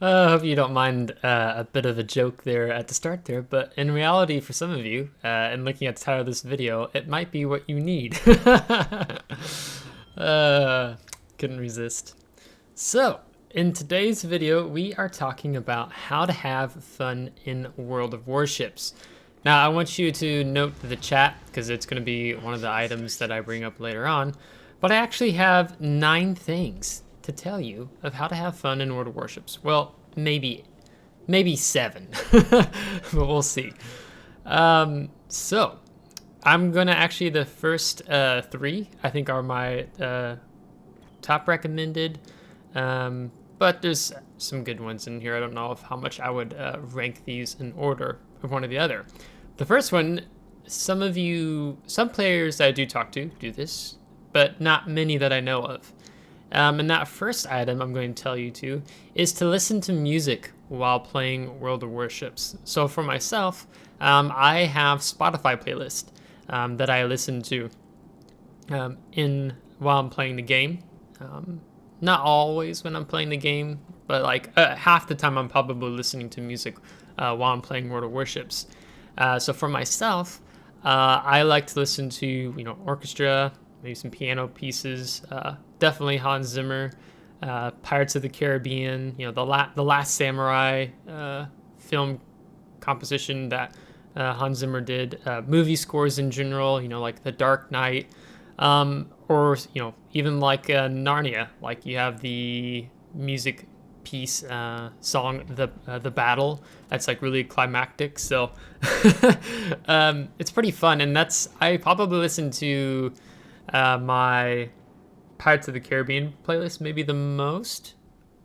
I hope you don't mind a bit of a joke there at the start there, but in reality, for some of you, and looking at the title of this video, it might be what you need. uh, couldn't resist. So, in today's video, we are talking about how to have fun in World of Warships. Now, I want you to note the chat, because it's going to be one of the items that I bring up later on, but I actually have 9 things to tell you of how to have fun in World of Warships. Well, maybe 7, but we'll see. So, I'm going to actually, the first 3, I think are my top recommended. But there's some good ones in here. I don't know how much I would rank these in order of one or the other. The first one, some players that I do talk to do this, but not many that I know of. And that first item I'm going to tell you is to listen to music while playing World of Warships. So for myself, I have Spotify playlist that I listen to while I'm playing the game. Not always when I'm playing the game, but like half the time I'm probably listening to music while I'm playing World of Warships. So for myself, I like to listen to orchestra, maybe some piano pieces, definitely Hans Zimmer, Pirates of the Caribbean, the Last Samurai film composition that Hans Zimmer did, movie scores in general, like The Dark Knight. Or even like Narnia, like you have the music piece song, the battle, that's like really climactic. So it's pretty fun, and I probably listen to my Pirates of the Caribbean playlist maybe the most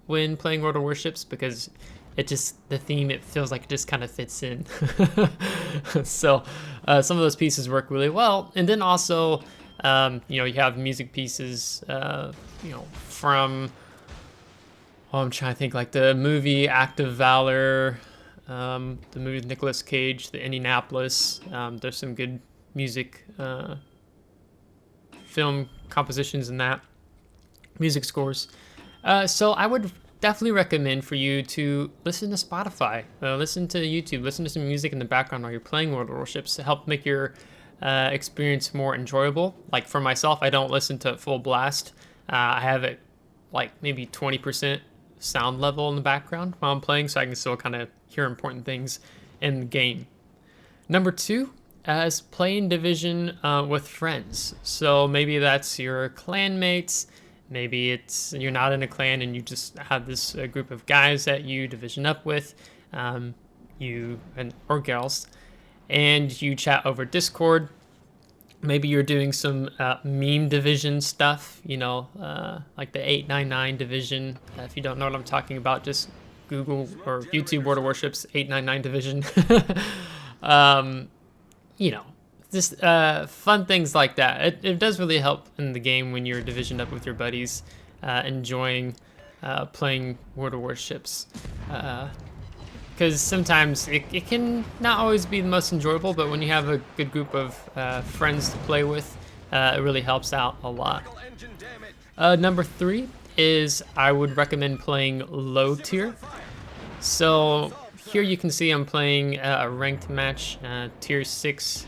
when playing World of Warships, because the theme, it feels like it just kind of fits in. So some of those pieces work really well, and then also you have music pieces, from, I'm trying to think, like the movie Act of Valor, the movie with Nicolas Cage, the Indianapolis. There's some good music, film compositions in that, music scores. So I would definitely recommend for you to listen to Spotify, listen to YouTube, listen to some music in the background while you're playing World of Warships to help make your experience more enjoyable. Like for myself, I don't listen to it full blast. I have it like maybe 20% sound level in the background while I'm playing, so I can still kind of hear important things in the game. Number 2 is playing Division with friends. So maybe that's your clan mates. Maybe it's you're not in a clan and you just have this group of guys that you division up with, or girls, and you chat over Discord. Maybe you're doing some meme division stuff, like the 899 division. If you don't know what I'm talking about, just Google or YouTube World of Warships 899 division. Just fun things like that. It does really help in the game when you're divisioned up with your buddies, enjoying playing World of Warships. Because sometimes it can not always be the most enjoyable, but when you have a good group of friends to play with, it really helps out a lot. Number 3 is I would recommend playing low tier. So here you can see I'm playing a ranked match, tier 6,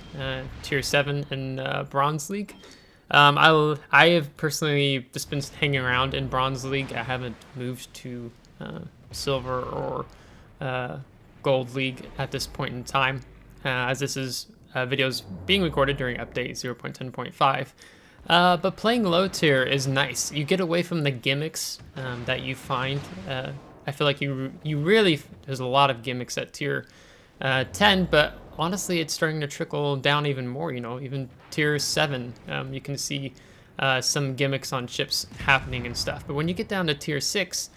tier 7 in Bronze League. I have personally just been hanging around in Bronze League. I haven't moved to Silver or Gold League at this point in time, as this is videos being recorded during update 0.10.5. But playing low tier is nice. You get away from the gimmicks that you find. I feel like you really, there's a lot of gimmicks at tier 10, but honestly it's starting to trickle down even more. Even tier 7, you can see some gimmicks on ships happening and stuff. But when you get down to tier 6,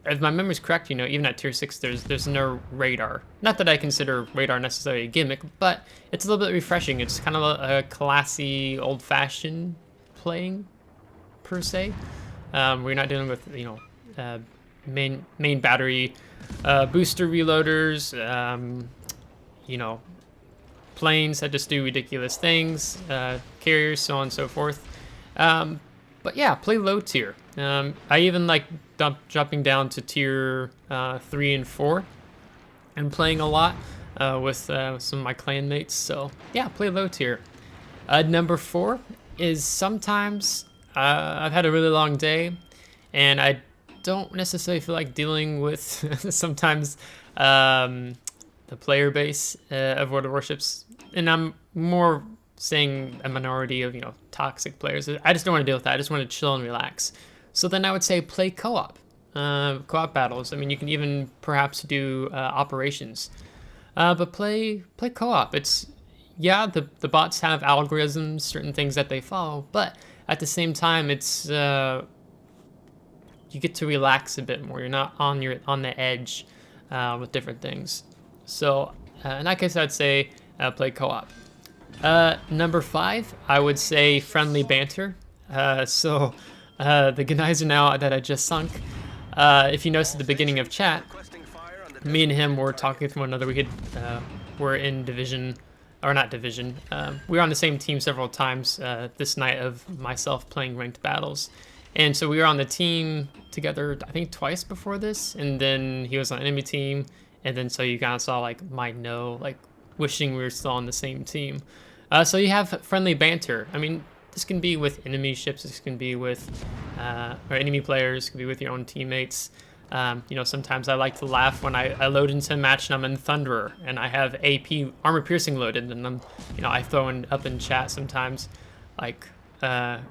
if my memory's correct, even at tier 6, there's no radar. Not that I consider radar necessarily a gimmick, but it's a little bit refreshing. It's kind of a classy, old-fashioned playing, per se. We're not dealing with, main battery, booster reloaders, planes that just do ridiculous things, carriers, so on and so forth. But yeah, play low tier. I even like dropping down to tier 3 and 4 and playing a lot with some of my clan mates. So yeah, play low tier. Number 4 is sometimes I've had a really long day and I don't necessarily feel like dealing with sometimes the player base of World of Warships, and I'm more saying a minority of, toxic players. I just don't want to deal with that. I just want to chill and relax. So then I would say play co-op, co-op battles. I mean, you can even perhaps do operations, but play co-op. It's the bots have algorithms, certain things that they follow, but at the same time, it's you get to relax a bit more. You're not on the edge with different things. So in that case, I'd say play co-op. Number 5, I would say friendly banter. The Genizer now that I just sunk, if you noticed at the beginning of chat, me and him were talking to one another. We're in division, or not division. We were on the same team several times this night of myself playing ranked battles. And so we were on the team together, I think twice before this, and then he was on enemy team, and then so you kind of saw like my wishing we were still on the same team. So you have friendly banter. I mean, this can be with enemy ships, this can be with or enemy players, it can be with your own teammates. Sometimes I like to laugh when I load into a match and I'm in Thunderer and I have AP armor piercing loaded, and I'm, I throw up in chat sometimes like, I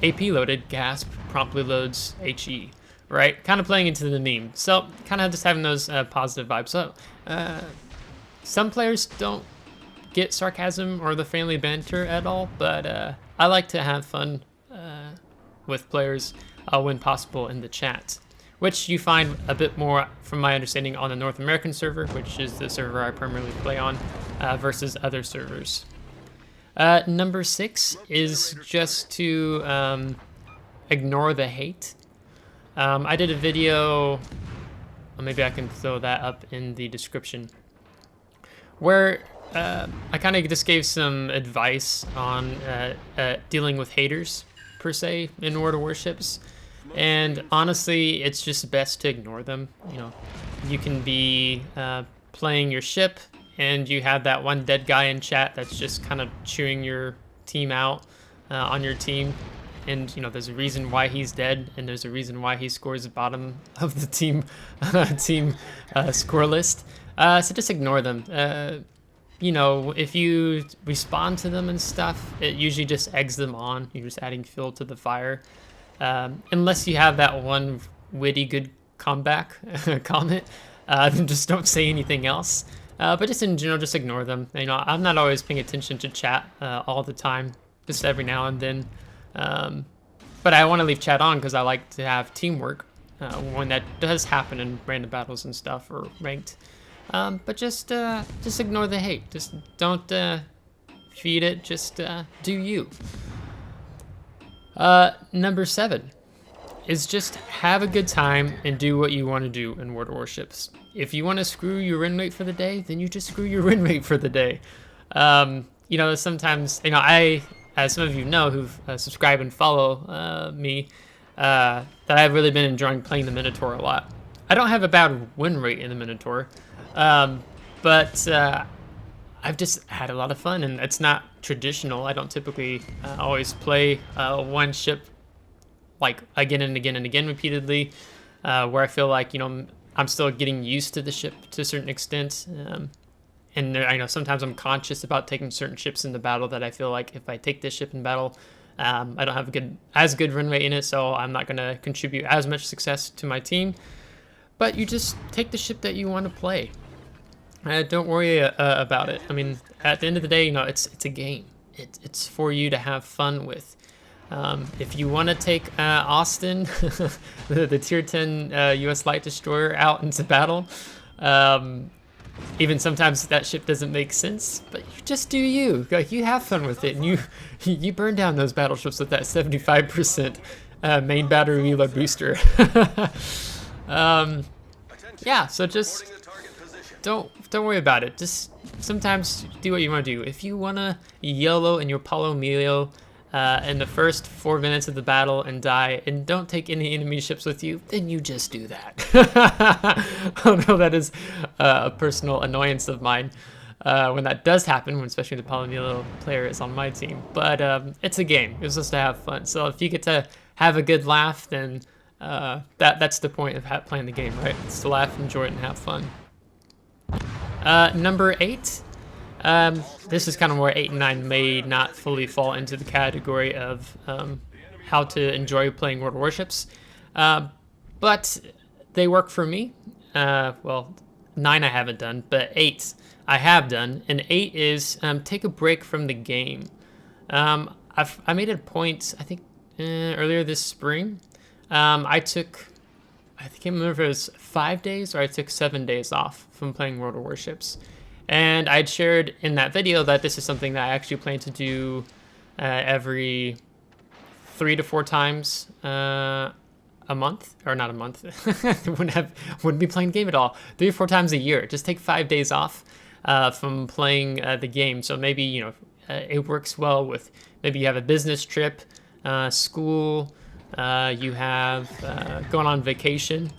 AP loaded, gasp, promptly loads HE, right? Kind of playing into the meme. So kind of just having those positive vibes. So some players don't get sarcasm or the friendly banter at all, but I like to have fun with players when possible in the chat, which you find a bit more, from my understanding, on the North American server, which is the server I primarily play on, versus other servers. Number 6 is just to ignore the hate. I did a video, or maybe I can throw that up in the description, where I kind of just gave some advice on dealing with haters, per se, in World of Warships. And honestly, it's just best to ignore them. You can be playing your ship, and you have that one dead guy in chat that's just kind of chewing your team out on your team. And, there's a reason why he's dead, and there's a reason why he scores the bottom of the team score list. So just ignore them. If you respond to them and stuff, it usually just eggs them on. You're just adding fuel to the fire. Unless you have that one witty good comeback comment, then just don't say anything else. But just in general, just ignore them. I'm not always paying attention to chat all the time, just every now and then. But I want to leave chat on because I like to have teamwork when that does happen in random battles and stuff, or ranked. But just ignore the hate. Just don't feed it. Just do you. Number 7 is just have a good time and do what you want to do in World of Warships. If you want to screw your win rate for the day, then you just screw your win rate for the day. Sometimes, I, as some of you know who've subscribed and follow me, that I've really been enjoying playing the Minotaur a lot. I don't have a bad win rate in the Minotaur, but I've just had a lot of fun, and it's not traditional. I don't typically always play one ship like again and again and again repeatedly, where I feel like, I'm still getting used to the ship to a certain extent. And I know sometimes I'm conscious about taking certain ships in the battle that I feel like if I take this ship in battle, I don't have as good run rate in it, so I'm not going to contribute as much success to my team. But you just take the ship that you want to play. Don't worry about it. I mean, at the end of the day, it's a game. It's for you to have fun with. If you want to take Austin, the tier 10 US light destroyer, out into battle, even sometimes that ship doesn't make sense, but you just do you. Like, you have fun with it, and you burn down those battleships with that 75% main battery reload booster. Yeah, so just don't worry about it. Just sometimes do what you want to do. If you want to YOLO in your Paulo Emilio in the first 4 minutes of the battle and die and don't take any enemy ships with you, then you just do that. Although that is a personal annoyance of mine when that does happen, when especially the Polynilo player is on my team. But it's a game. It's just to have fun. So if you get to have a good laugh, then that's the point of playing the game, right? It's to laugh, enjoy it, and have fun. Number 8. This is kind of where 8 and 9 may not fully fall into the category of how to enjoy playing World of Warships, but they work for me. Well, 9 I haven't done, but 8 I have done, and 8 is take a break from the game. I made it a point, I think, earlier this spring. I can't remember if it was 5 days or I took 7 days off from playing World of Warships. And I'd shared in that video that this is something that I actually plan to do every 3 to 4 times a month, or not a month. wouldn't be playing the game at all. 3 or 4 times a year. Just take 5 days off from playing the game. So maybe it works well with maybe you have a business trip, school, you have going on vacation.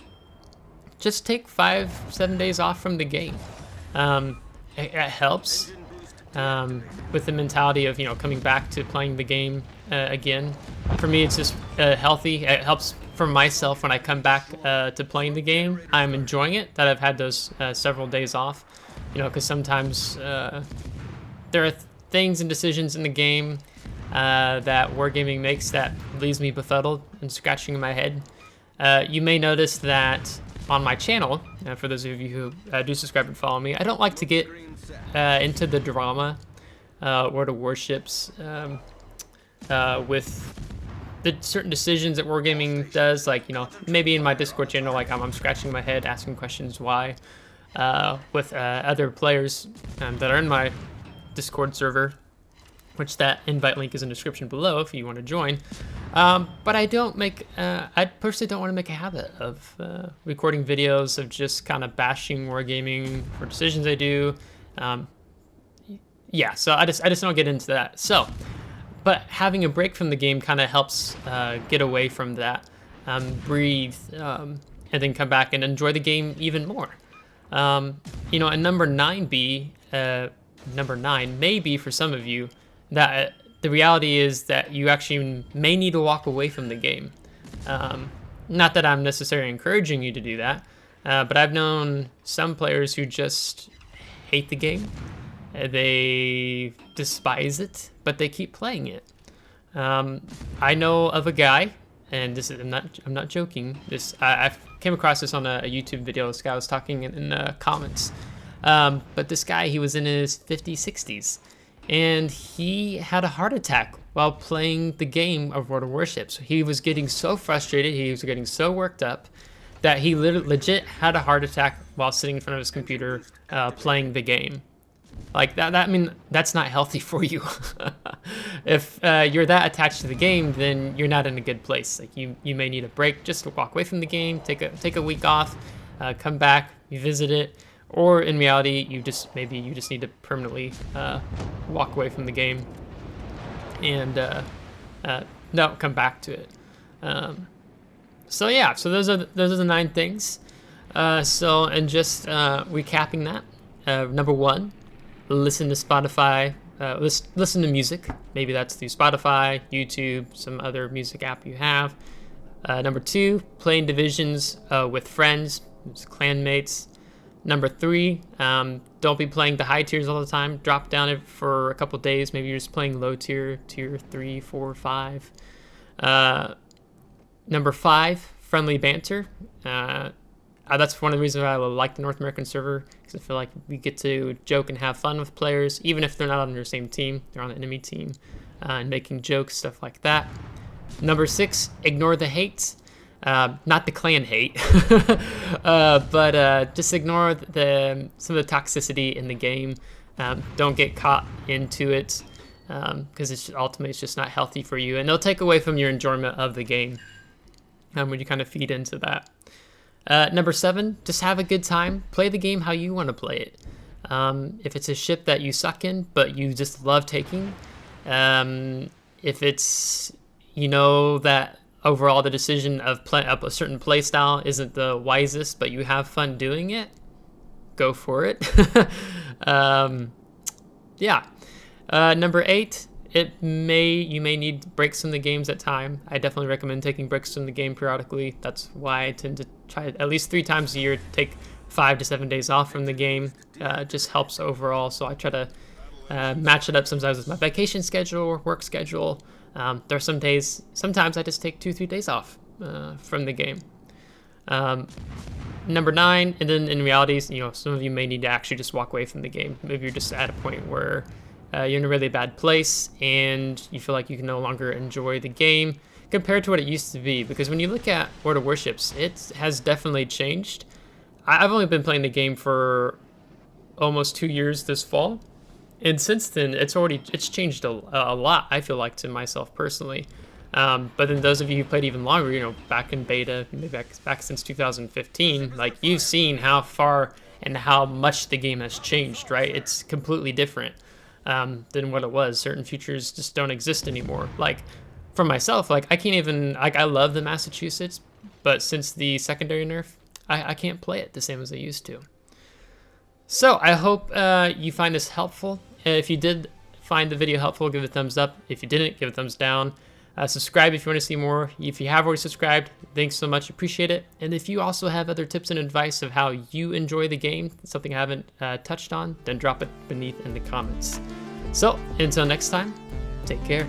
Just take 5-7 days off from the game. It helps with the mentality of coming back to playing the game again. For me, it's just healthy. It helps for myself when I come back to playing the game. I'm enjoying it that I've had those several days off, because sometimes there are things and decisions in the game that wargaming makes that leaves me befuddled and scratching my head. You may notice that on my channel, for those of you who do subscribe and follow me, I don't like to get into the drama, World of Warships, with the certain decisions that wargaming does. Like, maybe in my Discord channel, like I'm scratching my head, asking questions why, with other players that are in my Discord server, which that invite link is in the description below if you want to join. But I personally don't want to make a habit of recording videos of just kind of bashing wargaming for decisions I do. Yeah, so I just don't get into that. So, but having a break from the game kind of helps get away from that, breathe, and then come back and enjoy the game even more. And number 9 may be for some of you that the reality is that you actually may need to walk away from the game. Not that I'm necessarily encouraging you to do that, but I've known some players who just hate the game. They despise it, but they keep playing it. I know of a guy, and I'm not joking. I came across this on a YouTube video. This guy was talking in the comments. But this guy, he was in his 50s, 60s. And he had a heart attack while playing the game of World of Warships. He was getting so frustrated, he was getting so worked up, that he legit had a heart attack while sitting in front of his computer playing the game. Like that, I mean, that's not healthy for you. If you're that attached to the game, then you're not in a good place. Like you may need a break, just to walk away from the game, take a week off, come back, revisit it. Or in reality, you just need to permanently walk away from the game and no, come back to it. So yeah, so those are the 9 things. And just recapping that, number 1, listen to Spotify. Listen to music. Maybe that's through Spotify, YouTube, some other music app you have. Number 2, playing divisions with friends, clanmates. Number 3, don't be playing the high tiers all the time. Drop down it for a couple days. Maybe you're just playing low tier 3, 4, 5. Number 5, friendly banter. That's one of the reasons why I like the North American server, because I feel like we get to joke and have fun with players, even if they're not on your same team. They're on the enemy team, and making jokes, stuff like that. Number 6, ignore the hate. Not the clan hate, but just ignore some of the toxicity in the game. Don't get caught into it, because ultimately it's just not healthy for you, and they'll take away from your enjoyment of the game when you kind of feed into that. Number 7, just have a good time. Play the game how you want to play it. If it's a ship that you suck in, but you just love taking, if it's, you know, that overall the decision of playing up a certain play style isn't the wisest, but you have fun doing it, go for it. Yeah. Number 8, you may need breaks in the games at time. I definitely recommend taking breaks in the game periodically. That's why I tend to try at least 3 times a year to take 5 to 7 days off from the game. Just helps overall. So I try to match it up sometimes with my vacation schedule or work schedule. There are sometimes I just take 2-3 days off from the game. Number 9, and then in reality, some of you may need to actually just walk away from the game. Maybe you're just at a point where you're in a really bad place and you feel like you can no longer enjoy the game compared to what it used to be. Because when you look at World of Warships, it has definitely changed. I've only been playing the game for almost 2 years this fall, and since then it's changed a lot, I feel like, to myself personally. But then those of you who played even longer, back in beta, maybe back since 2015, like, you've seen how far and how much the game has changed, right? It's completely different than what it was. Certain features just don't exist anymore. Like, for myself, like, I can't even, like, I love the Massachusetts, but since the secondary nerf, I can't play it the same as I used to. So I hope you find this helpful. If you did find the video helpful, give it a thumbs up. If you didn't, give it a thumbs down. Subscribe if you want to see more. If you have already subscribed, thanks so much, appreciate it. And if you also have other tips and advice of how you enjoy the game, something I haven't touched on, then drop it beneath in the comments. So until next time, take care.